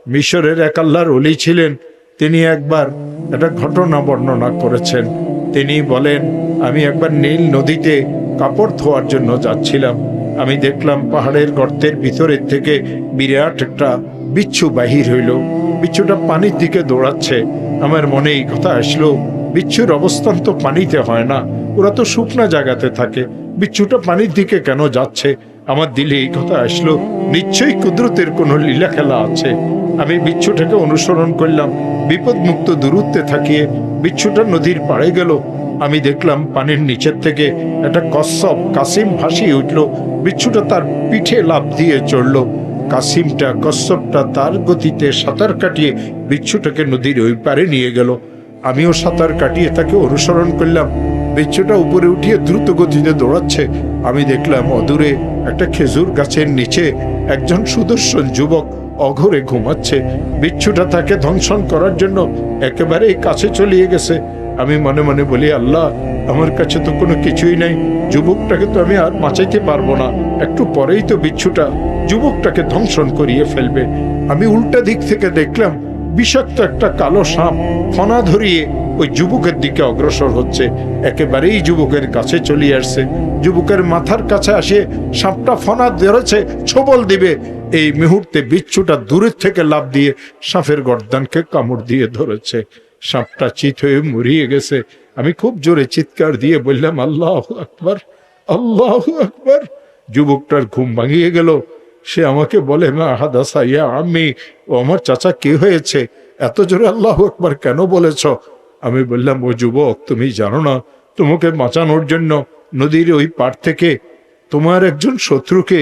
মিশরের এক আল্লাহর ওলি ছিলেন, তিনি একবার একটা ঘটনা বর্ণনা করেছেন। তিনি বলেন, আমি একবার নীল নদীতে কাপড় ধোয়ার জন্য যাচ্ছিলাম। আমি দেখলাম পাহাড়ের গর্তের ভিতরের থেকে বিরাট একটা বিচ্ছু বাহির হইল। বিচ্ছুটা পানির দিকে দৌড়াচ্ছে। আমার মনে এই কথা আসলো, বিচ্ছুর অবস্থান তো পানিতে হয় না, ওরা তো শুকনা জায়গাতে থাকে, বিচ্ছুটা পানির দিকে কেন যাচ্ছে? আমার দিলে এই কথা আসলো, নিশ্চয়ই কুদরতের কোনো লীলা খেলা আছে। আমি বিচ্ছুটাকে অনুসরণ করলাম, বিপদমুক্ত দূরত্বে থাকিয়ে বিচ্ছুটা নদীর পাড়ে গেল। আমি দেখলাম পানির নিচের থেকে একটা কচ্ছপ কাসিম ভাসিয়ে উঠল। বিচ্ছুটা তার পিঠে লাফ দিয়ে চড়ল। কাসিমটা কচ্ছপটা তার গতিতে সাঁতার কাটিয়ে বিচ্ছুটাকে নদীর ওই পারে নিয়ে গেল। আমিও সাঁতার কাটিয়ে তাকে অনুসরণ করলাম। বিচ্ছুটা উপরে উঠিয়ে দ্রুত গতিতে দৌড়াচ্ছে। আমি দেখলাম অদূরে একটা খেজুর গাছের নিচে একজন সুদর্শন যুবক অঘরে ঘুমাচ্ছে। বিচ্ছুটা তাকে ধ্বংসন করার জন্য একেবারেই কাছে চলিয়ে গেছে। আমি মনে মনে বলি, আল্লাহ, আমার কাছে তো কোনো কিছুই নাই, যুবকটাকে তো আমি আর বাঁচাইতে পারবো না, একটু পরেই তো বিচ্ছুটা যুবকটাকে ধ্বংসন করিয়ে ফেলবে। আমি উল্টা দিক থেকে দেখলাম বিষাক্ত একটা কালো সাপ ফনা ধরিয়ে ওই যুবকের দিকে অগ্রসর হচ্ছে। একেবারেই যুবকের কাছে চলিয়ে আসছে। যুবকের মাথার কাছে আসে সাপটা ফনা ধরেছে, ছোবল দিবে। এই মুহূর্তে বিচ্ছুটা দূরের থেকে লাফ দিয়ে সাপের গর্দানকে কামড় দিয়ে ধরেছে। সাপটা চিত হয়ে মরিয়ে গেছে। আমি খুব জোরে চিৎকার দিয়ে বললাম, আল্লাহু আকবার, আল্লাহু আকবার। যুবকটার ঘুম ভাঙিয়ে গেল। সে আমাকে বলে, মা হাদাসা ইয়া আম্মি, ও আমার চাচা, কি হয়েছে? এত জোরে আল্লাহু আকবার কেন বলেছ? আমি বললাম, ও যুবক, তুমি জানো না, তোমাকে বাঁচানোর জন্য নদীর ওই পার থেকে তোমার একজন শত্রুকে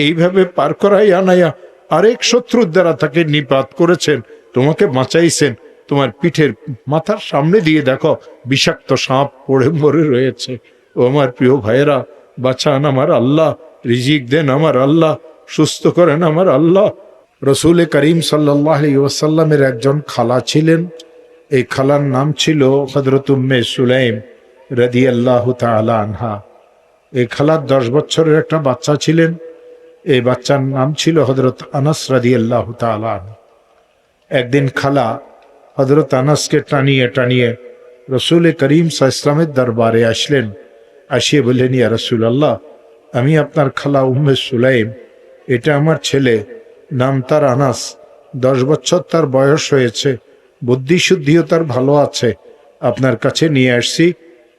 এইভাবে পার করাই আনাইয়া আরেক শত্রুর দ্বারা তাকে নিপাত করেছেন, তোমাকে বাঁচাইছেন। তোমার পিঠের মাথার সামনে দিয়ে দেখো বিষাক্ত সাপ পড়ে মরে রয়েছে। ও আমার প্রিয় ভাইয়েরা, বাঁচান আমার আল্লাহ, রিজিক দেন আমার আল্লাহ, সুস্থ করেন আমার আল্লাহ। রসুল করিম সাল্লাল্লাহু আলাইহি ওয়াসাল্লামের একজন খালা ছিলেন। এই খালার নাম ছিল হযরত উম্মে সুলাইম রাদিয়াল্লাহু তাআলা আনহা। এই খালার 10 বছরের একটা বাচ্চা ছিলেন। এই বাচ্চার নাম ছিল হযরত আনাস রাদিয়াল্লাহু তাআলা আনহু। একদিন খালা হযরত আনাসকে টানিয়ে টানিয়ে রসুল করিম সাল্লাল্লাহু আলাইহি ওয়াসাল্লামের দরবারে আসলেন। আসিয়ে বললেন, ইয়া রাসূলুল্লাহ, আমি আপনার খালা উম্মে সুলাইম, এটা আমার ছেলে, নাম তার আনাস, 10 বছর তার বয়স হয়েছে, বুদ্ধি শুদ্ধিও তার ভালো আছে, আপনার কাছে নিয়ে আসছি,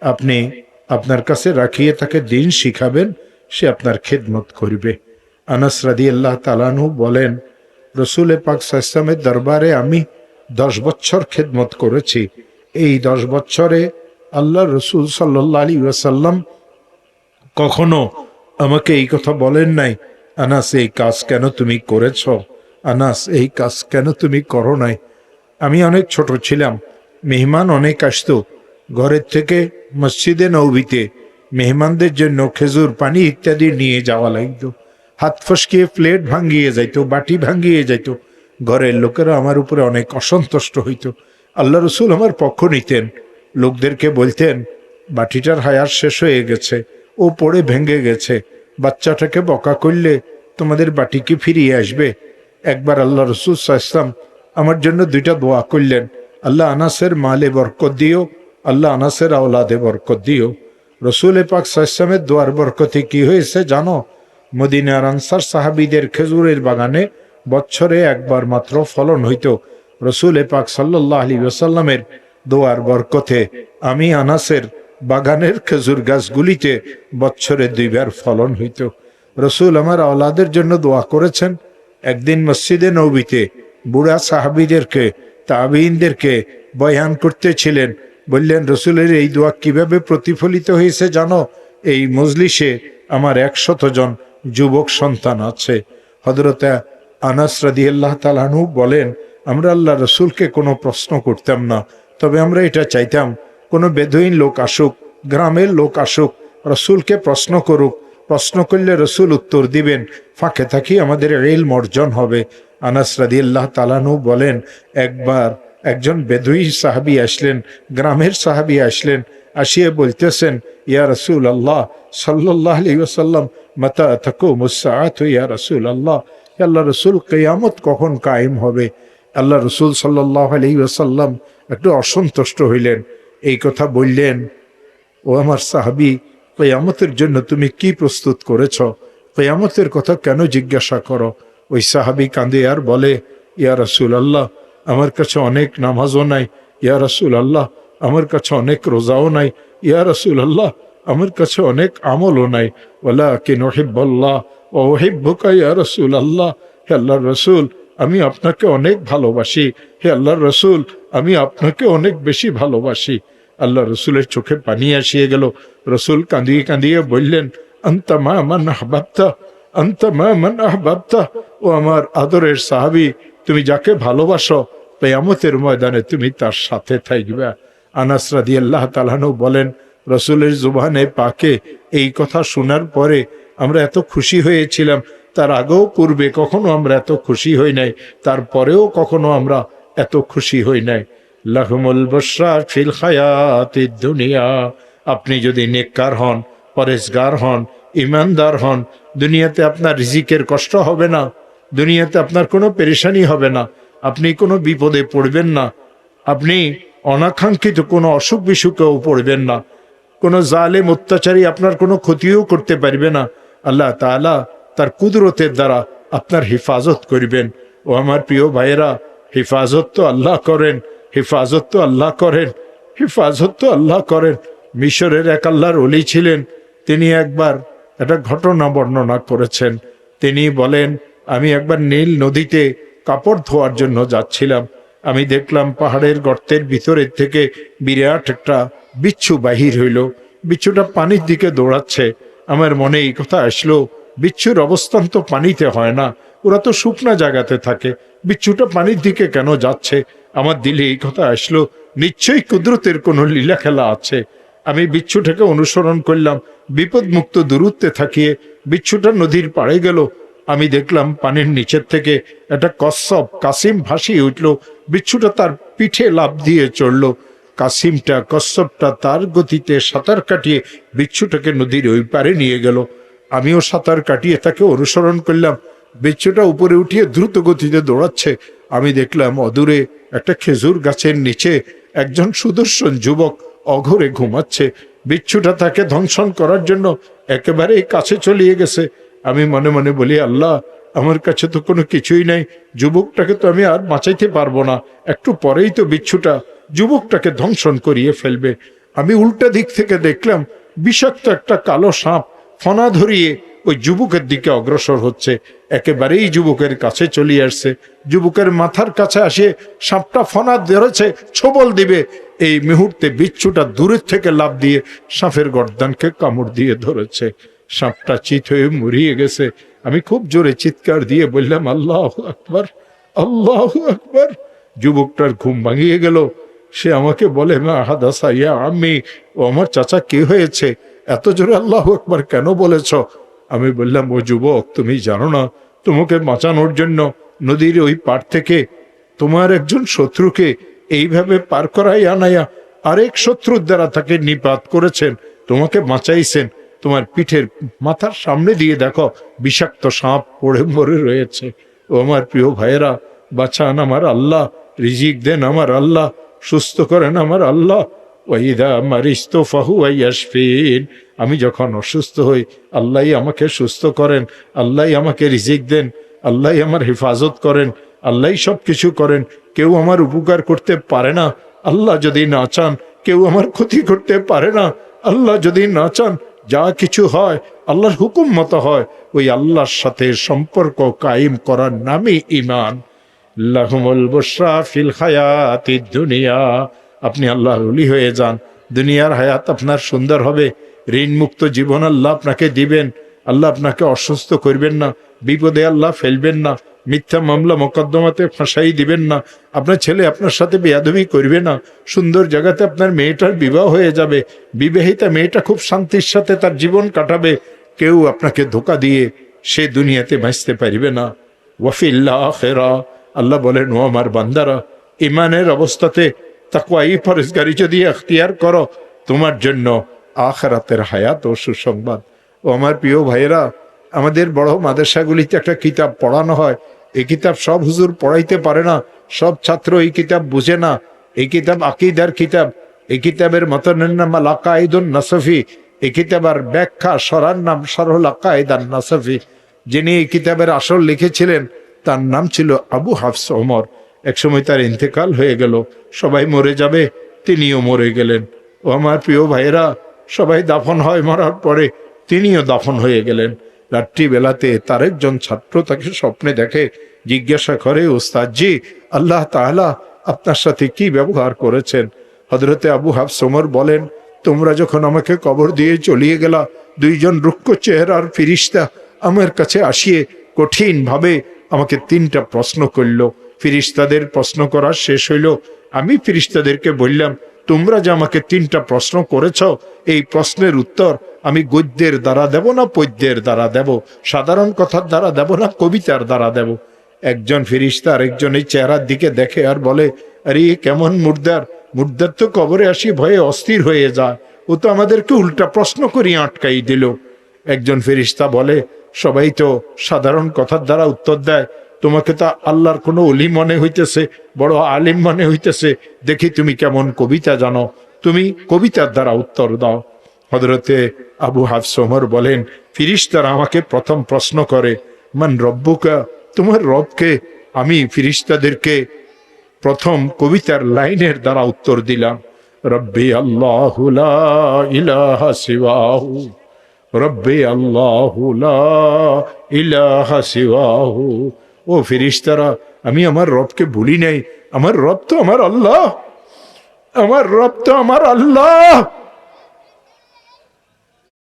আপনি আপনার কাছে রাখিয়ে তাকে দিন শিখাবেন, সে আপনার খেদমত করবে। আনাস রাদিয়াল্লাহু তাআলা আনহু বলেন, রসুল পাক সাল্লাল্লাহু আলাইহি ওয়াসাল্লামের দরবারে আমি 10 বছর খেদমত করেছি। এই 10 বছরে আল্লাহ রসুল সাল্লাল্লাহু আলাইহি ওয়াসাল্লাম কখনো আমাকে এই কথা বলেন নাই, আনাস এই কাজ কেন তুমি করেছ, আনাস এই কাজ কেন তুমি করো নাই। আমি অনেক ছোট ছিলাম, মেহমান অনেক আসতো, ঘরের থেকে মসজিদে নববীতে মেহমানদের জন্য খেজুর পানি ইত্যাদি নিয়ে যাওয়া লাগতো। হাত ফসকিয়ে প্লেট ভাঙ্গিয়ে যাইতো, বাটি ভাঙ্গিয়ে যাইতো। ঘরের লোকেরা আমার উপরে অনেক অসন্তুষ্ট হইত। আল্লাহ রসুল আমার পক্ষ নিতেন, লোকদেরকে বলতেন, বাটিটার হায়ার শেষ হয়ে গেছে, ও পড়ে ভেঙে গেছে, বাচ্চাটাকে বকা করলে তোমাদের বাটি কি ফিরিয়ে আসবে? একবার আল্লাহ রসুল সাল্লাল্লাহু আলাইহি ওয়াসাল্লাম আমার জন্য 2টা দোয়া করলেন, আল্লাহ আনাসের মালে বরকত দিও, আল্লাহ আনাসের আওলাদে বরকত দিও। রসুল পাক সাল্লাল্লাহু আলাইহি ওয়াসাল্লামের দোয়ার বরকতে কি হয়েছে জানো? মদিনার আনসার সাহাবীদের খেজুরের বাগানে বছরে একবার মাত্র ফলন হইত। রসুল পাক সাল্লাল্লাহু আলাইহি ওয়াসাল্লামের দোয়ার বরকতে আমি আনাসের বাগানের খেজুর গাছগুলিতে বছরে 2 বার ফলন হইত। রসুল আমার আওলাদের জন্য দোয়া করেছেন। একদিন মসজিদে নববীতে বুড়া সাহাবীদেরকে, তাবেঈনদেরকে বয়ান করতেছিলেন। বললেন, রসুলের এই দোয়া কিভাবে প্রতিফলিত হয়েছে জানো? এই মজলিসে আমার 100 জন যুবক সন্তান আছে। হযরত আনাস রাদিয়াল্লাহু তাআলা আনহু বলেন, আমরা আল্লাহ রসুলকে কোনো প্রশ্ন করতাম না, তবে আমরা এটা চাইতাম কোনো বেদুইন লোক আসুক, গ্রামের লোক আসুক, রসুলকে প্রশ্ন করুক, প্রশ্ন করলে রসুল উত্তর দিবেন, ফাঁকে থাকি আমাদের ইলম অর্জন হবে। আনাস রাদিয়াল্লাহু তাআলা আনহু বলেন, একবার একজন বেদুই সাহাবী আসলেন, গ্রামের সাহাবী আসলেন, আসিয়ে বলতেছেন, ইয়া রাসূলুল্লাহ সাল্লাল্লাহু আলাইহি ওয়াসাল্লাম, মাতা তাকুমুস সাআতু ইয়া রাসূলুল্লাহ, হে আল্লাহ রসুল, কিয়ামত কখন কায়েম হবে? আল্লাহ রসুল সাল্লাল্লাহু আলাইহি ওয়াসাল্লাম একটু অসন্তুষ্ট হইলেন, এই কথা বললেন, ও আমার সাহাবী, কিয়ামতের জন্য তুমি কি প্রস্তুত করেছ? কিয়ামতের কথা কেন জিজ্ঞাসা করো? ওই সাহাবী কাঁদে আর বলে, ইয়া রাসূলুল্লাহ, আমার কাছে অনেক নামাজও নাই, ইয়া রাসূলুল্লাহ, আমার কাছে অনেক রোজাও নাই, ইয়া রাসূলুল্লাহ, আমার কাছে অনেক আমলও নাই, ওয়ালাকিন উহিব্বুল্লাহ ওয়া উহিব্বুকা ইয়া রাসূলুল্লাহ। হে আল্লাহর রাসূল, আমি আপনাকে অনেক ভালোবাসি, হে আল্লাহর রাসূল, আমি আপনাকে অনেক বেশি ভালোবাসি। আল্লাহ রসুলের চোখে পানি আসিয়ে গেল। রসুল কাঁদিয়ে কাঁদিয়ে বললেন, আনতা মা মান আহবাবতা, আনতা মা মান আহবাবতা। ও আমার আদরের সাহাবী, তুমি যাকে ভালোবাসো কিয়ামতের ময়দানে তুমি তার সাথে থাকবে। আনাস রাদিয়াল্লাহু তাআলা আনহু বলেন, রসুলের জুবানে পাকে এই কথা শোনার পরে আমরা এত খুশি হয়েছিলাম, তার আগেও পূর্বে কখনো আমরা এত খুশি হই নাই, তারপরেও কখনো আমরা এত খুশি হই নাই। লাহুমুল বুশরা ফিল হায়াতিদ দুনিয়া। আপনি যদি নেককার হন, পরেজগার হন, ইমানদার হন, দুনিয়াতে আপনার রিজিকের কষ্ট হবে না, দুনিয়াতে আপনার কোনো পেরেশানি হবে না, আপনি কোনো বিপদে পড়বেন না, আপনি অনাকাঙ্ক্ষিত কোনো অসুখ বিসুখেও পড়বেন না, কোনো জালেম অত্যাচারী আপনার কোনো ক্ষতিও করতে পারবে না। আল্লাহ তাআলা তার কুদরতের দ্বারা আপনার হেফাজত করবেন। ও আমার প্রিয় ভাইয়েরা, হেফাজত তো আল্লাহ করেন, হেফাজত তো আল্লাহ করেন, হেফাজত তো আল্লাহ করেন। মিশরের এক আল্লাহর ওলি ছিলেন, তিনি একবার একটা ঘটনা বর্ণনা করেছেন। তিনি বলেন, আমি একবার নীল নদীতে কাপড় ধোয়ার জন্য যাচ্ছিলাম, আমি দেখলাম পাহাড়ের গর্তের ভিতরের থেকে বিরাট একটা বিচ্ছু বাহির হইল। বিচ্ছুটা পানির দিকে দৌড়াচ্ছে। আমার মনে এই কথা আসলো, বিচ্ছুর অবস্থান তো পানিতে হয় না, ওরা তো শুকনা জায়গাতে থাকে, বিচ্ছুটা পানির দিকে কেন যাচ্ছে? আমার দিলে এই কথা আসলো, নিশ্চয়ই কুদরতের কোনো লীলা খেলা আছে। আমি বিচ্ছুটাকে অনুসরণ করলাম, বিপদমুক্ত দূরত্বে থাকিয়ে বিচ্ছুটা নদীর পাড়ে গেল। আমি দেখলাম পানির নিচের থেকে একটা কচ্ছপ কাসিম ভাসিয়ে উঠল, বিচ্ছুটা তার পিঠে লাফ দিয়ে চড়ল। কাসিমটা, কচ্ছপটা তার গতিতে সাঁতার কাটিয়ে বিচ্ছুটাকে নদীর ওই পারে নিয়ে গেল। আমিও সাঁতার কাটিয়ে তাকে অনুসরণ করলাম। বিচ্ছুটা উপরে উঠিয়ে দ্রুত গতিতে দৌড়াচ্ছে। আমি দেখলাম অদূরে একটা খেজুর গাছের নিচে একজন সুদর্শন যুবক অঘরে ঘুমাচ্ছে। বিচ্ছুটা তাকে ধ্বংসন করার জন্য একেবারে কাছে চলিয়ে গেছে। আমি মনে মনে বলি, আল্লাহ, আমার কাছে তো কোনো কিছুই নাই, যুবকটাকে তো আমি আর বাঁচাইতে পারবো না, একটু পরেই তো বিচ্ছুটা যুবকটাকে ধ্বংসন করিয়ে ফেলবে। আমি উল্টা দিক থেকে দেখলাম বিষাক্ত একটা কালো সাপ ফনা ধরিয়ে ওই যুবকের দিকে অগ্রসর হচ্ছে, একেবারেই যুবকের কাছে চলে আসছে। যুবকের মাথার কাছে আসে সাপটা ফনা ধরেছে, ছোবল দিবে, এই মুহূর্তে বিচ্ছুটা দূরের থেকে লাফ দিয়ে সাপের গর্দানকে কামড় দিয়ে ধরেছে। সাপটা চিত হয়ে মরিয়ে গেছে। আমি খুব জোরে চিৎকার দিয়ে বললাম, আল্লাহু আকবার, আল্লাহু আকবার। যুবকটার ঘুম ভাঙিয়ে গেল। সে আমাকে বলে, মা হাদাসা ইয়া আম্মি, ও আমার চাচা, কি হয়েছে? এত জোরে আল্লাহু আকবার কেন বলেছ? আমি বললাম, ও যুবক, তুমি জানো না, তোমাকে বাঁচানোর জন্য নদীর ওই পার থেকে তোমার একজন শত্রুকে এইভাবে পার করাই আনাইয়া আরেক শত্রুর দ্বারা তাকে নিপাত করেছেন, তোমাকে বাঁচাইছেন। তোমার পিঠের মাথার সামনে দিয়ে দেখো বিষাক্ত সাপ পড়ে মরে রয়েছে। ও আমার প্রিয় ভাইয়েরা, বাঁচান আমার আল্লাহ, রিজিক দেন আমার আল্লাহ, সুস্থ করেন আমার আল্লাহ। ওয়াইদা মারিস্তু ফাহুয়া ইয়াশফিন। আমি যখন অসুস্থ হই, আল্লাহই আমাকে সুস্থ করেন, আল্লাহই আমাকে রিজিক দেন, আল্লাহই আমার হেফাজত করেন, আল্লাহই সব কিছু করেন। কেউ আমার উপকার করতে পারে না, আল্লাহ যদি না চান। কেউ আমার ক্ষতি করতে পারে না, আল্লাহ যদি না চান। যা কিছু হয় আল্লাহর হুকুম মতো হয়। ওই আল্লাহর সাথে সম্পর্ক কায়েম করার নামে ঈমান। লাহুমুল বুশরা ফিল হায়াতিদ দুনিয়া। আপনি আল্লাহর ওলি হয়ে যান, দুনিয়ার হায়াত আপনার সুন্দর হবে, ঋণ মুক্ত জীবন আল্লাহ আপনাকে দিবেন। আল্লাহ আপনাকে অসুস্থ করবেন না, বিপদে আল্লাহ ফেলবেন না, মিথ্যা মামলা মোকদ্দমাতে ফাঁসাই দিবেন না, আপনার ছেলে আপনার সাথে বেয়াদবি করবে না, সুন্দর জায়গাতে আপনার মেয়েটার বিবাহ হয়ে যাবে, বিবাহিতা মেয়েটা খুব শান্তির সাথে তার জীবন কাটাবে। কেউ আপনাকে ধোকা দিয়ে সে দুনিয়াতে বাঁচতে পারবে না। ওয়াফিল আখিরা, আল্লাহ বলেন, ও আমার বান্দারা, ইমানের অবস্থাতে তাকওয়াই পরহেজগারি যদি এখতিয়ার করো, তোমার জন্য আখিরাতের হায়াত ও সুসংবাদ। ও আমার প্রিয় ভাইয়েরা, আমাদের বড় মাদ্রাসাগুলিতে একটা কিতাব পড়ানো হয়, এই কিতাব সব হুজুর পড়াইতে পারে না, সব ছাত্র এই কিতাব বুঝে না। এই কিতাব আকীদার কিতাব, এই কিতাবের মতনের নাম আল আকাঈদুন নাসফি, এই কিতাবের ব্যাখ্যা সরার নাম শরহুল আকাঈদ আন নাসফি। যিনি এই কিতাবের আসল লিখেছিলেন তার নাম ছিল আবু হাফস ওমর। একসময় তার ইন্তেকাল হয়ে গেল, সবাই মরে যাবে, তিনিও মরে গেলেন। ও আমার প্রিয় ভাইয়েরা, সবাই দাফন হয়, মরার পরে তিনিও দাফন হয়ে গেলেন। রাত্রিবেলাতে তার একজন ছাত্র তাকে স্বপ্নে দেখে, জিজ্ঞাসা করে, ওস্তাদজি, আল্লাহ তাআলা আপনার সাথে কি ব্যবহার করেছেন? হযরতে আবু হাফস ওমর বলেন, তোমরা যখন আমাকে কবর দিয়ে চলিয়ে গেলা, দুইজন রুক্ষ চেহারার ফিরিস্তা আমার কাছে আসিয়ে কঠিন ভাবে আমাকে 3টা প্রশ্ন করল। ফিরিস্তাদের প্রশ্ন করা শেষ হইল, আমি ফিরিস্তাদেরকে বললাম, তোমরা যে আমাকে 3টা প্রশ্ন করেছ, এই প্রশ্নের উত্তর আমি গদ্যের দ্বারা দেব না পদ্যের দ্বারা দেব, সাধারণ কথার দ্বারা দেব না কবিতার দ্বারা দেব। একজন ফিরিস্তা আরেকজন এই চেহারার দিকে দেখে আর বলে, আরে এ কেমন মুর্দার, মুর্দার তো কবরে আসি ভয়ে অস্থির হয়ে যায়, ও তো আমাদেরকে উল্টা প্রশ্ন করিয়ে আটকাই দিল। একজন ফেরেশতা বলে, সবাই তো সাধারণ কথার দ্বারা উত্তর দেয়, তোমাকে তা আল্লাহর কোনো ওলি মনে হইতেছে, বড় আলিম মনে হইতেছে, দেখি তুমি কেমন কবিতা জানো, তুমি কবিতার দ্বারা উত্তর দাও। হযরতে আবু হাফস ওমর বলেন, ফিরিস্তারা আমাকে প্রথম প্রশ্ন করে, মান রব্বুকা, তোমার রবকে? আমি ফিরিস্তাদেরকে প্রথম কবিতার লাইনের দ্বারা উত্তর দিলাম, রব্বি আল্লাহু লা ইলাহা সিওয়াহু, রব্বি আল্লাহু লা ইলাহা সিওয়াহু। ও ফেরেশতারা, আমি আমার রবকে ভুলি নাই, আমার রব তো আমার আল্লাহ, আমার রব তো আমার আল্লাহ।